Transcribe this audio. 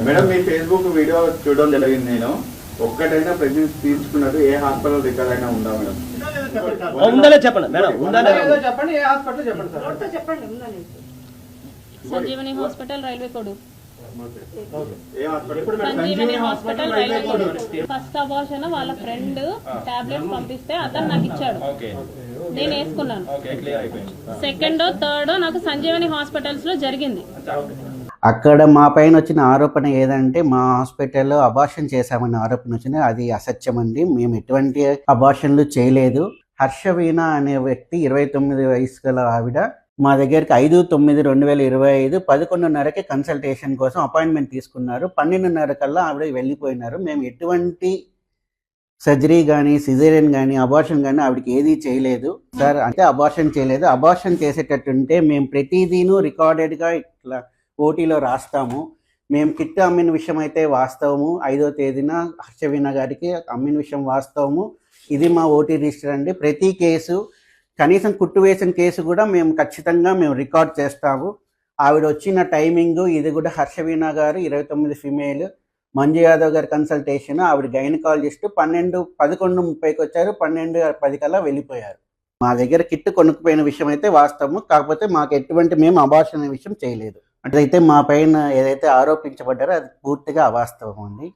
Madam మీ Facebook video చూడడం జరిగింది. నేను ఒక్కటైనా ప్రెగ్నెన్సీ తీసుకున్నట్టు ఏ హాస్పిటల్ రికార్డ్ అయినా ఉందా మేడం? ఉందలే చెప్పండి మేడం, ఉందలే చెప్పండి. ఏ హాస్పిటల్ చెప్పండి సార్. చెప్పండి. ఉందని Sanjeevani hospital railway code. Sanjeevani hospital railway code. First abortion వాళ్ళ ఫ్రెండ్ టాబ్లెట్స్ పంపిస్తే అతను నాకు ఇచ్చాడు, నేను వేసుకున్నాను. సెకండ్ థర్డ్ నాకు సంజీవని హాస్పిటల్స్ లో జరిగింది. అక్కడ మా పైన వచ్చిన ఆరోపణ ఏదంటే మా హాస్పిటల్లో అబార్షన్ చేశామని ఆరోపణ వచ్చింది. అది అసత్యం అండి. మేము ఎటువంటి అబార్షన్లు చేయలేదు. హర్షవీణ అనే వ్యక్తి 29 వయసు గల ఆవిడ మా దగ్గరికి 5/9/2025 11:30కి కన్సల్టేషన్ కోసం అపాయింట్మెంట్ తీసుకున్నారు. 12:30 కల్లా ఆవిడ వెళ్ళిపోయినారు. మేము ఎటువంటి సర్జరీ కానీ సిజేరియన్ కానీ అబార్షన్ కానీ ఆవిడకి ఏదీ చేయలేదు సార్. అంటే అబార్షన్ చేయలేదు. అబార్షన్ చేసేటట్టుంటే మేము ప్రతిదీను రికార్డెడ్గా ఇట్లా ఓటీలో రాస్తాము. మేము కిట్ అమ్మిన విషయం అయితే వాస్తవము. 5వ తేదీన హర్షవీణ గారికి అమ్మిన విషయం వాస్తవము. ఇది మా ఓటీ రిజిస్టర్ అండి. ప్రతి కేసు, కనీసం కుట్టు వేసిన కేసు కూడా మేము ఖచ్చితంగా రికార్డ్ చేస్తాము. ఆవిడ వచ్చిన టైమింగ్ ఇది కూడా హర్షవీణ గారు 29 ఫిమేల్, మంజు యాదవ్ గారి కన్సల్టేషన్, ఆవిడ గైనకాలజిస్ట్ 11:30కి వచ్చారు. 12:10 కల్లా వెళ్ళిపోయారు. మా దగ్గర కిట్ కొనుక్కుపోయిన విషయం అయితే వాస్తవము. కాకపోతే మాకు ఎటువంటి మేము అబార్షన్ అనే విషయం చేయలేదు. అట్లయితే మా పైన ఏదైతే ఆరోపించబడ్డారో అది పూర్తిగా అవాస్తవం అండి.